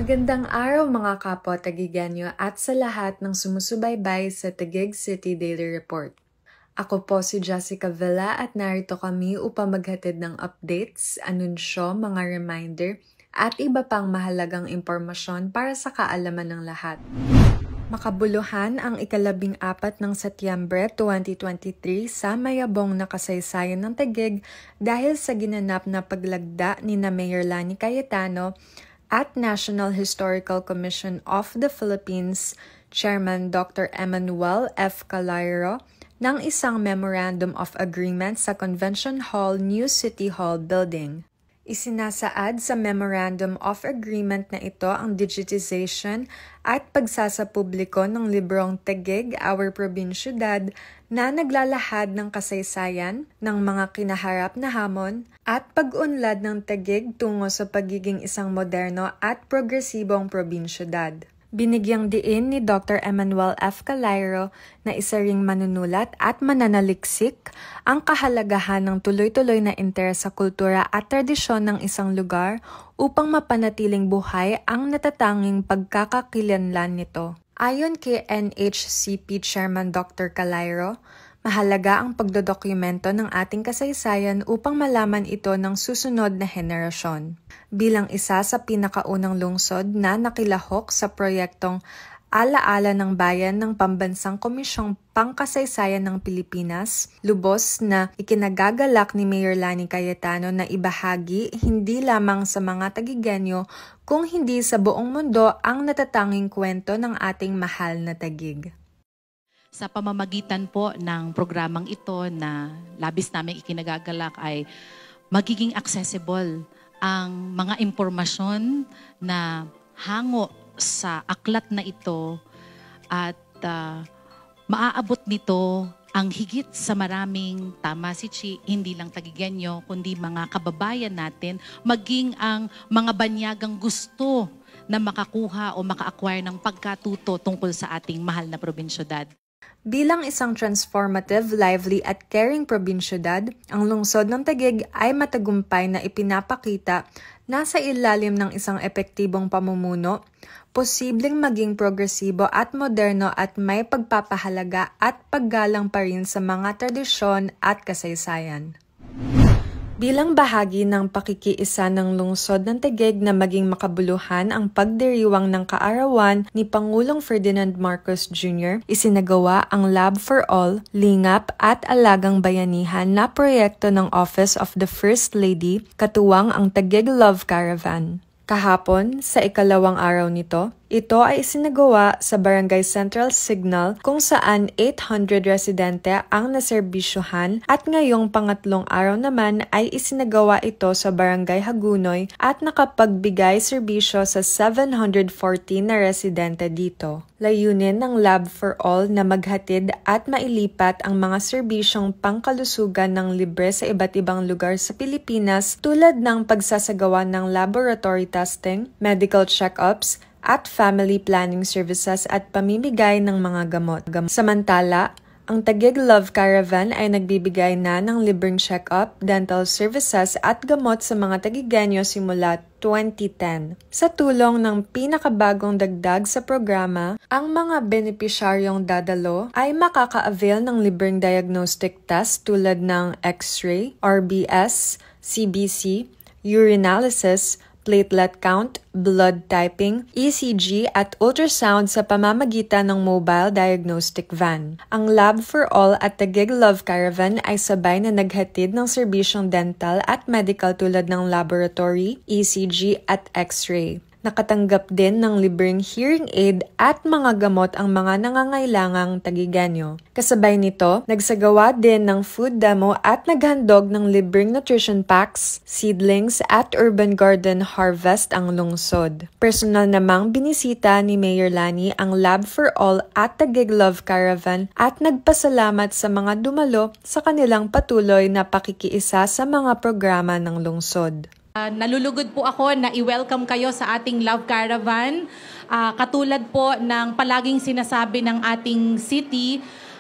Magandang araw mga kapwa Tagigenyo at sa lahat ng sumusubaybay sa Taguig City Daily Report. Ako po si Jessica Villa at narito kami upang maghatid ng updates, anunsyo, mga reminder at iba pang mahalagang impormasyon para sa kaalaman ng lahat. Makabuluhan ang ika-14 ng Setyembre 2023 sa mayabong na kasaysayan ng Taguig dahil sa ginanap na paglagda ni Mayor Lani Cayetano at National Historical Commission of the Philippines Chairman Dr. Emmanuel F. Calairo ng isang Memorandum of Agreement sa Convention Hall, New City Hall Building. Isinasaad sa Memorandum of Agreement na ito ang digitization at pagsasapubliko ng librong Taguig, Our Provinciudad na naglalahad ng kasaysayan ng mga kinaharap na hamon at pag-unlad ng Taguig tungo sa pagiging isang moderno at progresibong probinsiyudad. Binigyang diin ni Dr. Emmanuel F. Calairo na isa ring manunulat at mananaliksik ang kahalagahan ng tuloy-tuloy na interes sa kultura at tradisyon ng isang lugar upang mapanatiling buhay ang natatanging pagkakakilanlan nito. Ayon kay NHCP Chairman Dr. Calairo, mahalaga ang pagdodokumento ng ating kasaysayan upang malaman ito ng susunod na henerasyon. Bilang isa sa pinakaunang lungsod na nakilahok sa proyektong Alaala ng Bayan ng Pambansang Komisyong Pangkasaysayan ng Pilipinas, lubos na ikinagagalak ni Mayor Lani Cayetano na ibahagi hindi lamang sa mga Tagigenyo kung hindi sa buong mundo ang natatanging kwento ng ating mahal na Taguig. Sa pamamagitan po ng programang ito na labis namin ikinagagalak ay magiging accessible ang mga impormasyon na hango sa aklat na ito at maaabot nito ang higit sa maraming, tama si Chi, hindi lang Tagigenyo, kundi mga kababayan natin, maging ang mga banyagang gusto na makakuha o maka-acquire ng pagkatuto tungkol sa ating mahal na probinsiyudad. Bilang isang transformative, lively at caring probinsiyudad, ang lungsod ng Taguig ay matagumpay na ipinapakita na sa ilalim ng isang epektibong pamumuno, posibleng maging progresibo at moderno at may pagpapahalaga at paggalang pa rin sa mga tradisyon at kasaysayan. Bilang bahagi ng pakikiisa ng lungsod ng Taguig na maging makabuluhan ang pagdiriwang ng kaarawan ni Pangulong Ferdinand Marcos Jr., isinagawa ang Lab for All, Lingap at Alagang Bayanihan na proyekto ng Office of the First Lady, katuwang ang Taguig Love Caravan. Kahapon, sa ikalawang araw nito, ito ay isinagawa sa Barangay Central Signal kung saan 800 residente ang naserbisyohan at ngayong pangatlong araw naman ay isinagawa ito sa Barangay Hagunoy at nakapagbigay serbisyo sa 714 na residente dito. Layunin ng Lab for All na maghatid at mailipat ang mga serbisyong pangkalusugan ng libre sa iba't ibang lugar sa Pilipinas tulad ng pagsasagawa ng laboratory testing, medical check-ups, at family planning services at pamimigay ng mga gamot. Samantala, ang Taguig Love Caravan ay nagbibigay na ng libreng check-up, dental services at gamot sa mga Tagigenyo simula 2010. Sa tulong ng pinakabagong dagdag sa programa, ang mga benepisyaryong dadalo ay makaka-avail ng libreng diagnostic test tulad ng X-ray, RBS, CBC, urinalysis, platelet count, blood typing, ECG at ultrasound sa pamamagitan ng mobile diagnostic van. Ang Lab for All at Taguig Love Caravan ay sabay na naghatid ng serbisyong dental at medical tulad ng laboratory, ECG at X-ray. Nakatanggap din ng libreng hearing aid at mga gamot ang mga nangangailangang Tagigenyo. Kasabay nito, nagsagawa din ng food demo at naghandog ng libreng nutrition packs, seedlings at urban garden harvest ang lungsod. Personal namang binisita ni Mayor Lani ang Lab for All at Taguig Love Caravan at nagpasalamat sa mga dumalo sa kanilang patuloy na pakikiisa sa mga programa ng lungsod. Nalulugod po ako na i-welcome kayo sa ating Love Caravan. Katulad po ng palaging sinasabi ng ating city,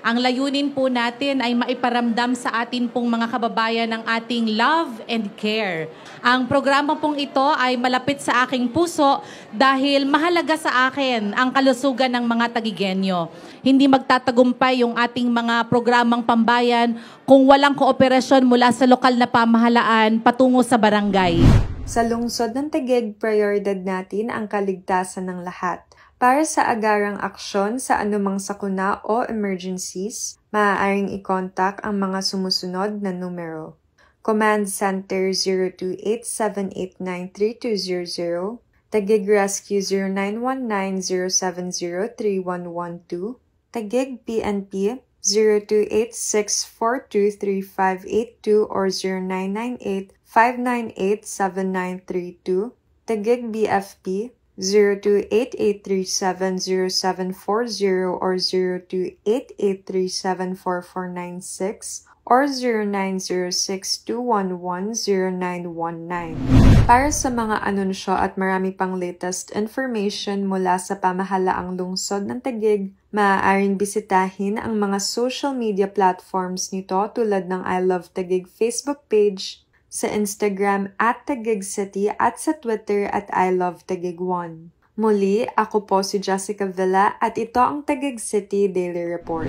Ang layunin po natin ay maiparamdam sa atin pong mga kababayan ng ating love and care. Ang programa pong ito ay malapit sa aking puso dahil mahalaga sa akin ang kalusugan ng mga Taguigenyo. Hindi magtatagumpay yung ating mga programang pambayan kung walang kooperasyon mula sa lokal na pamahalaan patungo sa barangay. Sa lungsod ng Taguig, prioridad natin ang kaligtasan ng lahat. Para sa agarang aksyon sa anumang sakuna o emergencies, maaaring i-contact ang mga sumusunod na numero. Command Center 028-789-3200, Taguig Rescue 0919-070-3112, Taguig PNP 028-642-3582 or 0998-598-7932, Taguig BFP 028-837-0740 or 028-837-4496 or 0906-211-0919. Para sa mga anunsyo at marami pang latest information mula sa pamahalaang lungsod ng Taguig, maaaring bisitahin ang mga social media platforms nito tulad ng I Love Taguig Facebook page, sa Instagram @Taguig City at sa Twitter @I Love Taguig 1. Muli, ako po si Jessica Villa at ito ang Taguig City Daily Report.